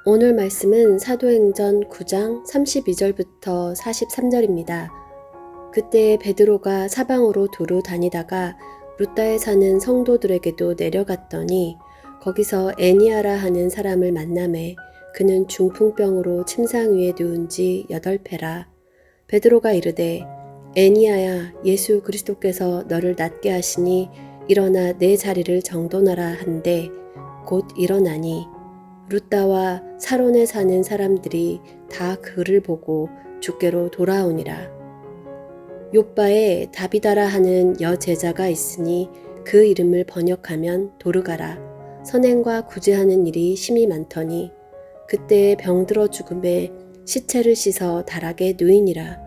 오늘 말씀은 사도행전 9장 32절부터 43절입니다. 그때 베드로가 사방으로 두루 다니다가 루다에 사는 성도들에게도 내려갔더니 거기서 애니아라 하는 사람을 만나매 그는 중풍병으로 침상 위에 누운 지 8패라. 베드로가 이르되 애니아야, 예수 그리스도께서 너를 낫게 하시니 일어나 내 자리를 정돈하라 한데 곧 일어나니 루다와 사론에 사는 사람들이 다 그를 보고 주께로 돌아오니라. 욥바에 다비다라 하는 여제자가 있으니 그 이름을 번역하면 도르가라. 선행과 구제하는 일이 심히 많더니 그때에 병들어 죽음에 시체를 씻어 다락에 누이니라.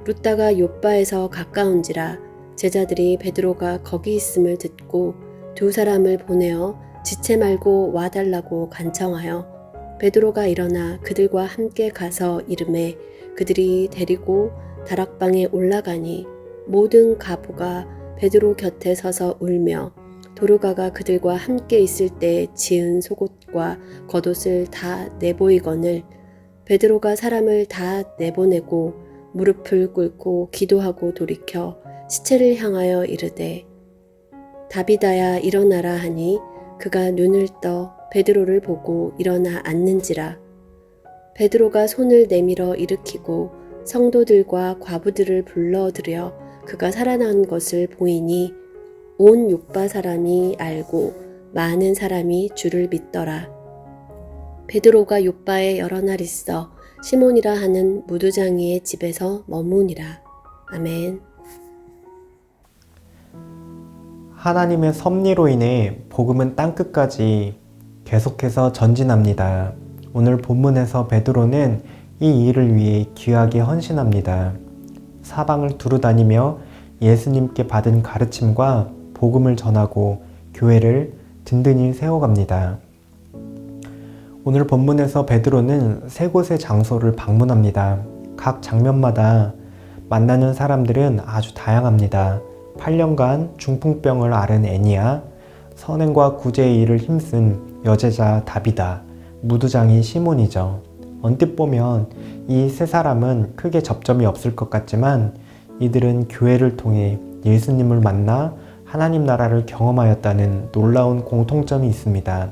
루다가 욥바에서 가까운지라 제자들이 베드로가 거기 있음을 듣고 두 사람을 보내어 지체 말고 와달라고 간청하여 베드로가 일어나 그들과 함께 가서 이르매 그들이 데리고 다락방에 올라가니 모든 가부가 베드로 곁에 서서 울며 도르가가 그들과 함께 있을 때 지은 속옷과 겉옷을 다 내보이거늘 베드로가 사람을 다 내보내고 무릎을 꿇고 기도하고 돌이켜 시체를 향하여 이르되 다비다야 일어나라 하니 그가 눈을 떠 베드로를 보고 일어나 앉는지라. 베드로가 손을 내밀어 일으키고 성도들과 과부들을 불러들여 그가 살아난 것을 보이니 온 욥바 사람이 알고 많은 사람이 주를 믿더라. 베드로가 욥바에 여러 날 있어 시몬이라 하는 무두장이의 집에서 머무니라. 아멘. 하나님의 섭리로 인해 복음은 땅끝까지 계속해서 전진합니다. 오늘 본문에서 베드로는 이 일을 위해 귀하게 헌신합니다. 사방을 두루다니며 예수님께 받은 가르침과 복음을 전하고 교회를 든든히 세워갑니다. 오늘 본문에서 베드로는 세 곳의 장소를 방문합니다. 각 장면마다 만나는 사람들은 아주 다양합니다. 8년간 중풍병을 앓은 애니야, 선행과 구제의 일을 힘쓴 여제자 다비다, 무두장이 시몬이죠. 언뜻 보면 이 세 사람은 크게 접점이 없을 것 같지만 이들은 교회를 통해 예수님을 만나 하나님 나라를 경험하였다는 놀라운 공통점이 있습니다.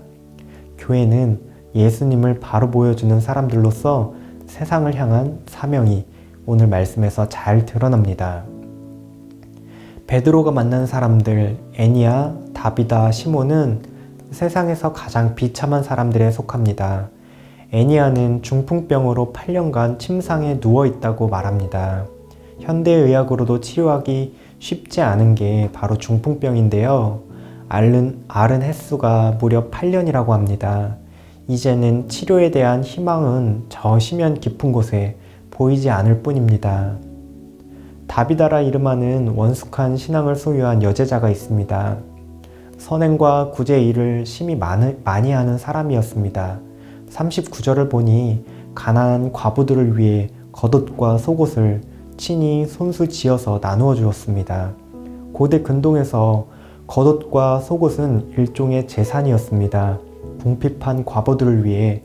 교회는 예수님을 바로 보여주는 사람들로서 세상을 향한 사명이 오늘 말씀에서 잘 드러납니다. 베드로가 만난 사람들 애니야, 다비다, 시몬은 세상에서 가장 비참한 사람들에 속합니다. 애니야는 중풍병으로 8년간 침상에 누워있다고 말합니다. 현대의학으로도 치료하기 쉽지 않은 게 바로 중풍병인데요. 앓은 횟수가 무려 8년이라고 합니다. 이제는 치료에 대한 희망은 저 심연 깊은 곳에 보이지 않을 뿐입니다. 다비다라 이름하는 원숙한 신앙을 소유한 여제자가 있습니다. 선행과 구제 일을 심히 많이 하는 사람이었습니다. 39절을 보니 가난한 과부들을 위해 겉옷과 속옷을 친히 손수 지어서 나누어 주었습니다. 고대 근동에서 겉옷과 속옷은 일종의 재산이었습니다. 궁핍한 과부들을 위해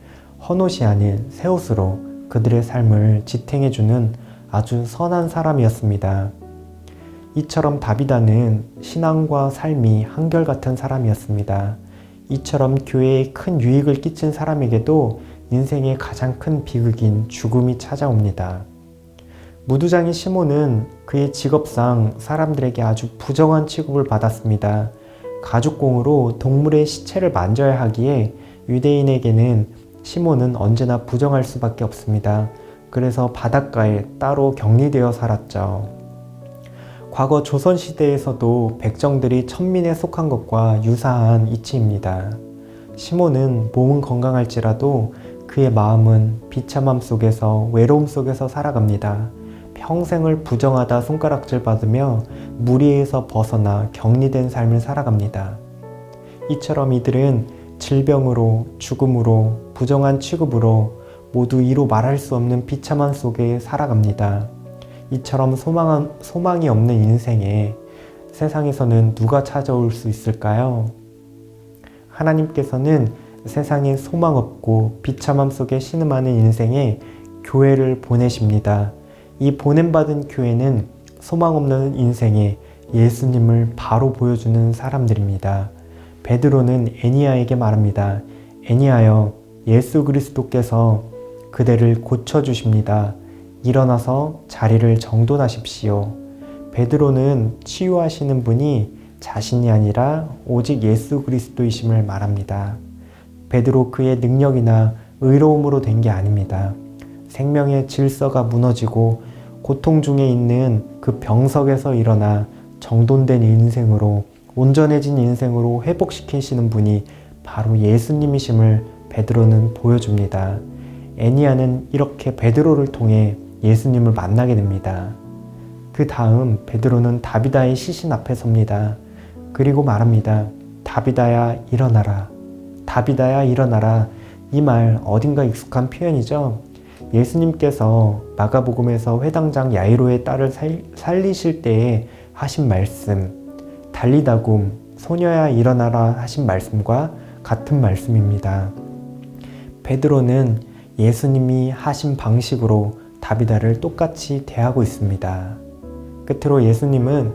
헌옷이 아닌 새 옷으로 그들의 삶을 지탱해주는 아주 선한 사람이었습니다. 이처럼 다비다는 신앙과 삶이 한결같은 사람이었습니다. 이처럼 교회에 큰 유익을 끼친 사람에게도 인생의 가장 큰 비극인 죽음이 찾아옵니다. 무두장이 시몬은 그의 직업상 사람들에게 아주 부정한 취급을 받았습니다. 가죽공으로 동물의 시체를 만져야 하기에 유대인에게는 시몬은 언제나 부정할 수밖에 없습니다. 그래서 바닷가에 따로 격리되어 살았죠. 과거 조선시대에서도 백정들이 천민에 속한 것과 유사한 이치입니다. 시몬은 몸은 건강할지라도 그의 마음은 비참함 속에서 외로움 속에서 살아갑니다. 평생을 부정하다 손가락질 받으며 무리에서 벗어나 격리된 삶을 살아갑니다. 이처럼 이들은 질병으로, 죽음으로, 부정한 취급으로 모두 이루 말할 수 없는 비참함 속에 살아갑니다. 이처럼 소망이 없는 인생에 세상에서는 누가 찾아올 수 있을까요? 하나님께서는 세상에 소망 없고 비참함 속에 신음하는 인생에 교회를 보내십니다. 이 보냄받은 교회는 소망 없는 인생에 예수님을 바로 보여주는 사람들입니다. 베드로는 애니야에게 말합니다. 애니야여, 예수 그리스도께서 그대를 고쳐주십니다. 일어나서 자리를 정돈하십시오. 베드로는 치유하시는 분이 자신이 아니라 오직 예수 그리스도이심을 말합니다. 베드로 그의 능력이나 의로움으로 된 게 아닙니다. 생명의 질서가 무너지고 고통 중에 있는 그 병석에서 일어나 정돈된 인생으로, 온전해진 인생으로 회복시키시는 분이 바로 예수님이심을 베드로는 보여줍니다. 애니야는 이렇게 베드로를 통해 예수님을 만나게 됩니다. 그 다음 베드로는 다비다의 시신 앞에 섭니다. 그리고 말합니다. 다비다야 일어나라. 다비다야 일어나라. 이 말 어딘가 익숙한 표현이죠. 예수님께서 마가복음에서 회당장 야이로의 딸을 살리실 때에 하신 말씀, 달리다굼, 소녀야 일어나라 하신 말씀과 같은 말씀입니다. 베드로는 예수님이 하신 방식으로 다비다를 똑같이 대하고 있습니다. 끝으로 예수님은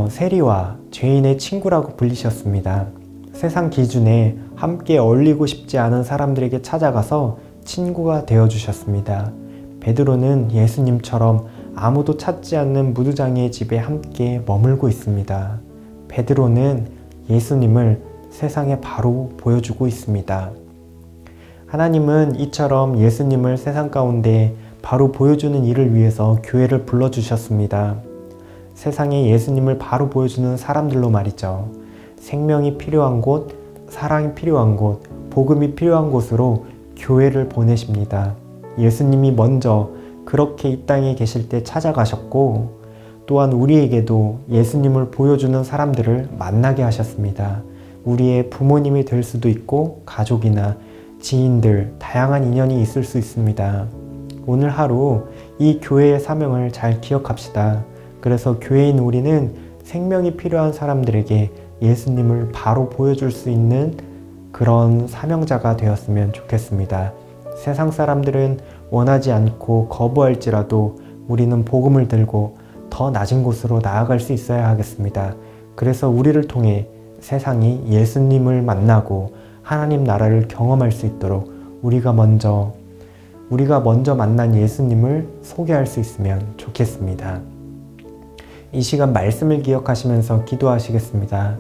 세리와 죄인의 친구라고 불리셨습니다. 세상 기준에 함께 어울리고 싶지 않은 사람들에게 찾아가서 친구가 되어주셨습니다. 베드로는 예수님처럼 아무도 찾지 않는 무두장이의 집에 함께 머물고 있습니다. 베드로는 예수님을 세상에 바로 보여주고 있습니다. 하나님은 이처럼 예수님을 세상 가운데 바로 보여주는 일을 위해서 교회를 불러주셨습니다. 세상에 예수님을 바로 보여주는 사람들로 말이죠. 생명이 필요한 곳, 사랑이 필요한 곳, 복음이 필요한 곳으로 교회를 보내십니다. 예수님이 먼저 그렇게 이 땅에 계실 때 찾아가셨고, 또한 우리에게도 예수님을 보여주는 사람들을 만나게 하셨습니다. 우리의 부모님이 될 수도 있고 가족이나 지인들, 다양한 인연이 있을 수 있습니다. 오늘 하루 이 교회의 사명을 잘 기억합시다. 그래서 교회인 우리는 생명이 필요한 사람들에게 예수님을 바로 보여줄 수 있는 그런 사명자가 되었으면 좋겠습니다. 세상 사람들은 원하지 않고 거부할지라도 우리는 복음을 들고 더 낮은 곳으로 나아갈 수 있어야 하겠습니다. 그래서 우리를 통해 세상이 예수님을 만나고 하나님 나라를 경험할 수 있도록 우리가 먼저 만난 예수님을 소개할 수 있으면 좋겠습니다. 이 시간 말씀을 기억하시면서 기도하시겠습니다.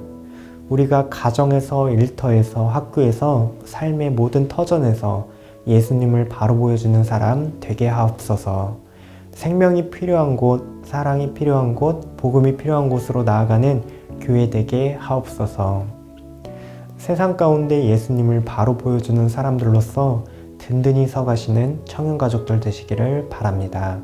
우리가 가정에서, 일터에서, 학교에서, 삶의 모든 터전에서 예수님을 바로 보여주는 사람 되게 하옵소서. 생명이 필요한 곳, 사랑이 필요한 곳, 복음이 필요한 곳으로 나아가는 교회 되게 하옵소서. 세상 가운데 예수님을 바로 보여주는 사람들로서 든든히 서가시는 청년가족들 되시기를 바랍니다.